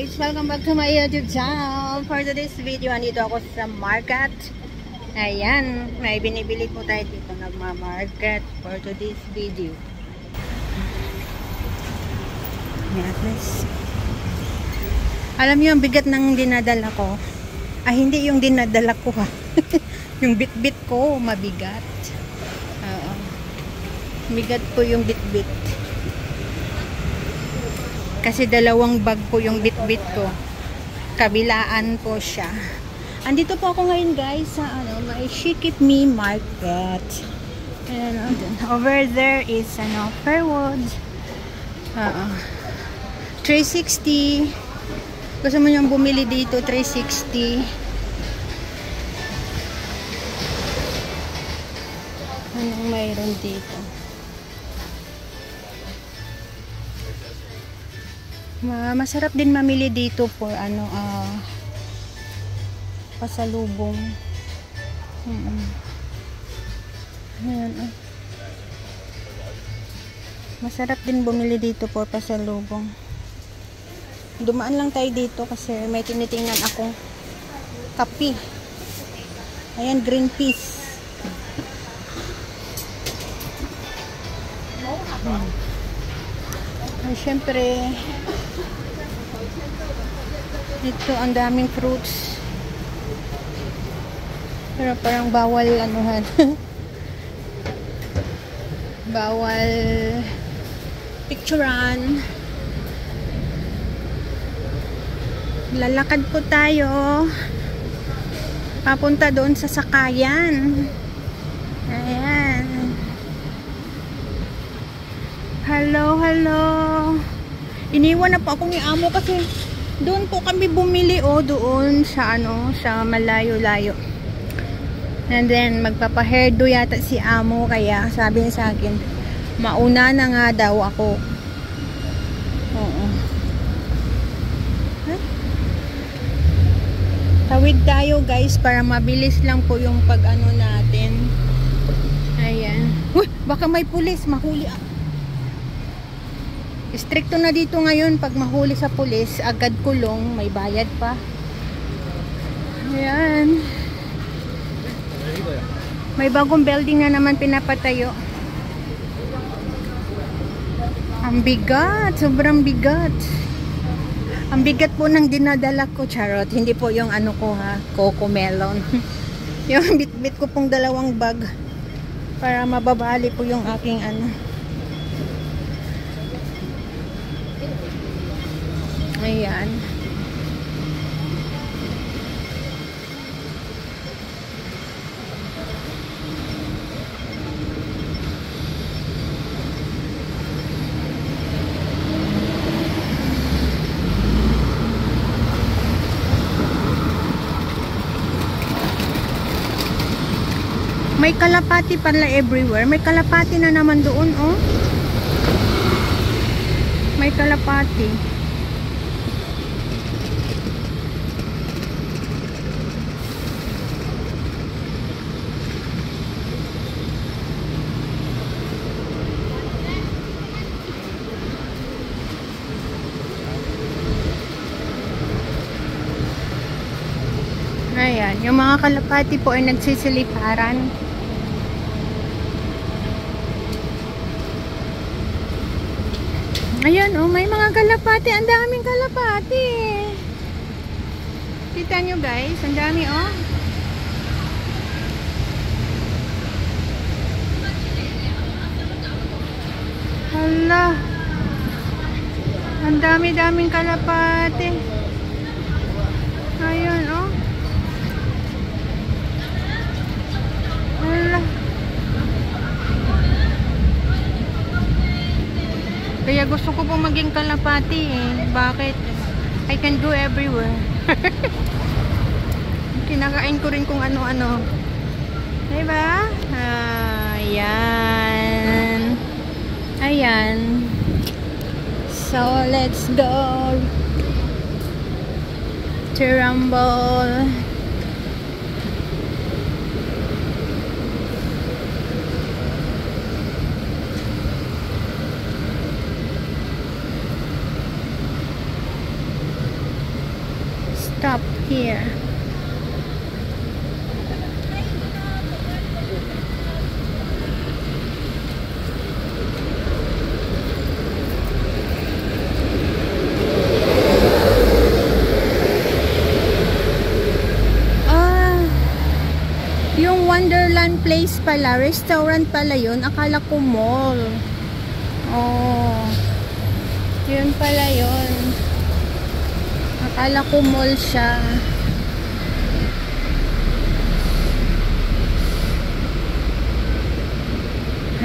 guys! Welcome back to my YouTube channel. For today's video, andito ako sa market. Ayan, may binibili po tayo dito. Nagma-market for today's video. Ayan, guys. Alam niyo, ang bigat ng dinadala ko. Hindi yung dinadala ko ha. Yung bit-bit ko, mabigat. Bigat po yung bit-bit. Kasi dalawang bag po yung bit-bit ko. Kabilaan po siya. Andito po ako ngayon guys sa may Shikip Me Market. Ayan, over there is Fairwood. 360. Gusto mo niyang bumili dito, 360. Anong mayroon dito? Masarap din mamili dito for pasalubong. Ayan, masarap din bumili dito for pasalubong. Dumaan lang tayo dito kasi may tinitingnan akong kape. Ayan, green peas. Siyempre ito ang daming fruits, pero parang bawal bawal picturean. Lalakad po tayo papunta doon sa sakayan. Ayan. Hello. Iniwan na po ako ni Amo kasi doon po kami bumili doon sa sa malayo-layo. And then magpapa-hairdo yata si Amo, kaya sabi niya sa akin, mauna na nga daw ako. Oo. Tawid tayo guys para mabilis lang po yung natin. Ayan. Uy, baka may pulis, mahuli ako. Stricto na dito ngayon, pag mahuli sa pulis, agad kulong, may bayad pa. Ayan. May bagong building na naman pinapatayo. Ang bigat, sobrang bigat. Ang bigat po ng dinadala ko, charot. Hindi po yung ko ha, Coco Melon. Yung bit-bit ko pong dalawang bag para mababali po yung aking Ayan. May kalapati pala everywhere. May kalapati na naman doon, May kalapati. Ayan, yung mga kalapati po ay nagsisiliparan. Ayan, may mga kalapati. Ang daming kalapati. Kita nyo guys, ang dami, Hala. Ang dami-daming kalapati. Ayun, Hala. Kaya gusto ko pong maging kalapati Bakit? I can go everywhere. Kinakain ko rin kung ano-ano. Diba? Ayan. Ayan. So, let's go to Rumble. Stop here. Yung Wonderland Place pala, restaurant pala yun. Akala ko mall. Oh, yun pala yun. Akala ko mall siya.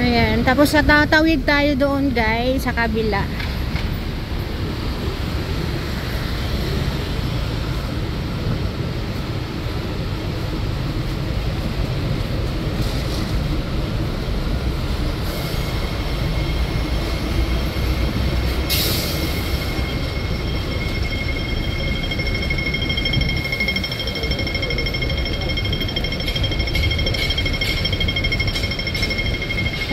Ayan, tapos tatawid tayo doon guys, sa kabila.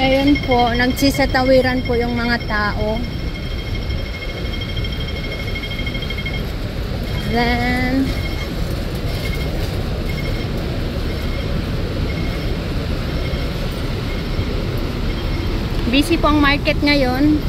Ayun po, nagsisatawiran po yung mga tao. Then, busy po ang market ngayon.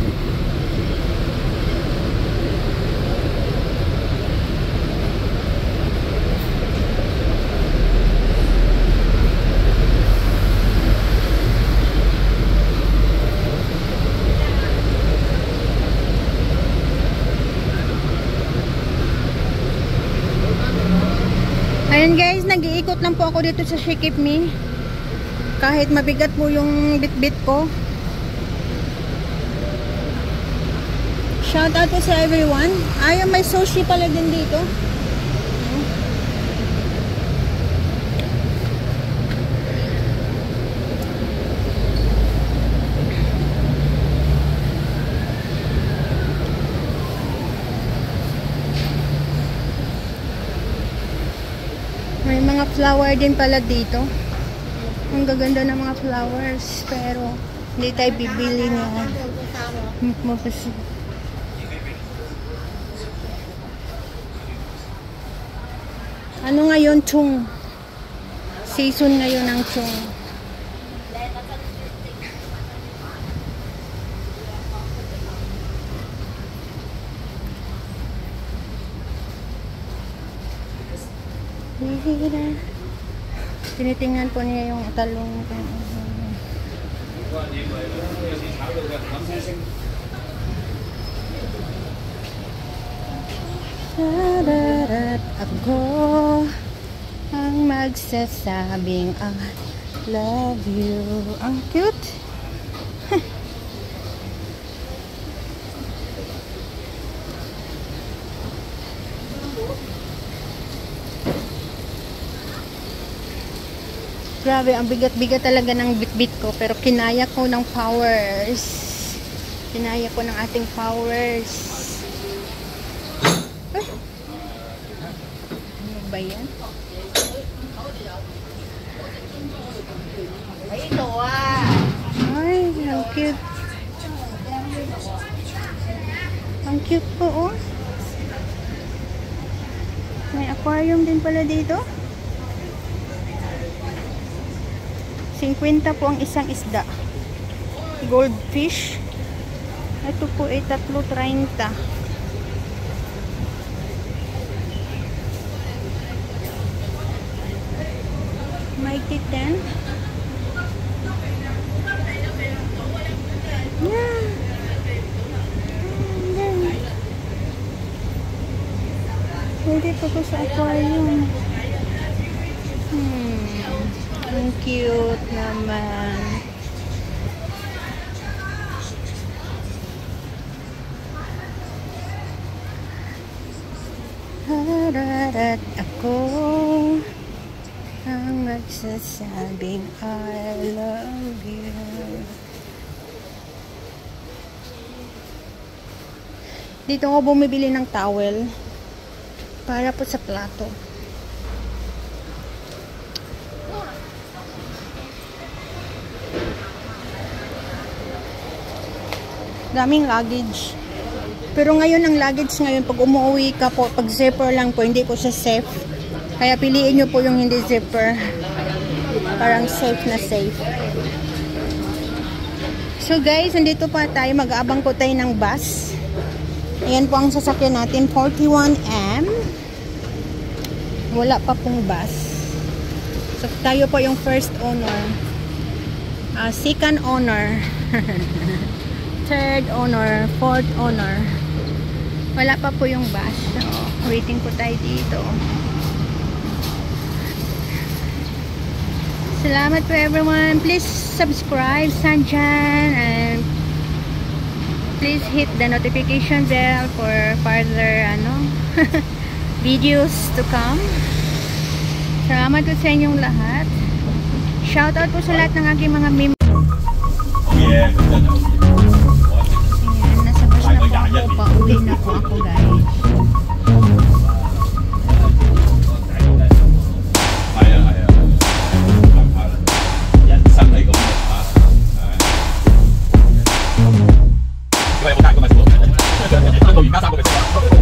Ayan guys, nag-iikot lang po ako dito sa She Keep Me. Kahit mabigat po yung bit-bit ko. Shout out po sa everyone. Ay, may sushi pala din dito. May mga flower din pala dito. Ang gaganda ng mga flowers. Pero, hindi tayo bibili niya. Ano ngayon, Chung? Season ngayon ng Chung. Tinitingnan po niya yung talong. Ako ang magsasabing I love you. Ang cute. Grabe, ang bigat-bigat talaga ng bit-bit ko. Pero kinaya ko ng powers. Kinaya ko ng ating powers. Ay! Ano ba yan? Ay, ang cute. Ang cute po, oh. May aquarium din pala dito. 50 po ang isang isda. Goldfish. Ito po ay 3.30. Mighty 10. Yeah. Pwede pa po sa aquarium. Ang cute naman. Hararat ako ang magsasabing I love you. Dito ako bumibili ng towel para po sa plato. Daming luggage. Pero ngayon ang luggage ngayon, pag umuwi ka po, pag zipper lang po, hindi po siya safe. Kaya piliin nyo po yung hindi zipper. Parang safe na safe. So guys, nandito pa tayo. Mag-aabang po tayo ng bus. Ayan po ang sasakyan natin, 41M. Wala pa pong bus. So tayo po yung first owner. Second owner. Third owner. Fourth owner. Wala pa po yung bus. So, waiting po tayo dito. Salamat po everyone. Please subscribe Sanjan and please hit the notification bell for further videos to come. Salamat po sa inyong lahat. Shoutout po sa lahat ng aking mga members. Ayan, nasa bus na po ako. Pauwi na po ako guys. Hãy subscribe cho kênh Ghiền Mì Gõ để không bỏ lỡ những video hấp dẫn.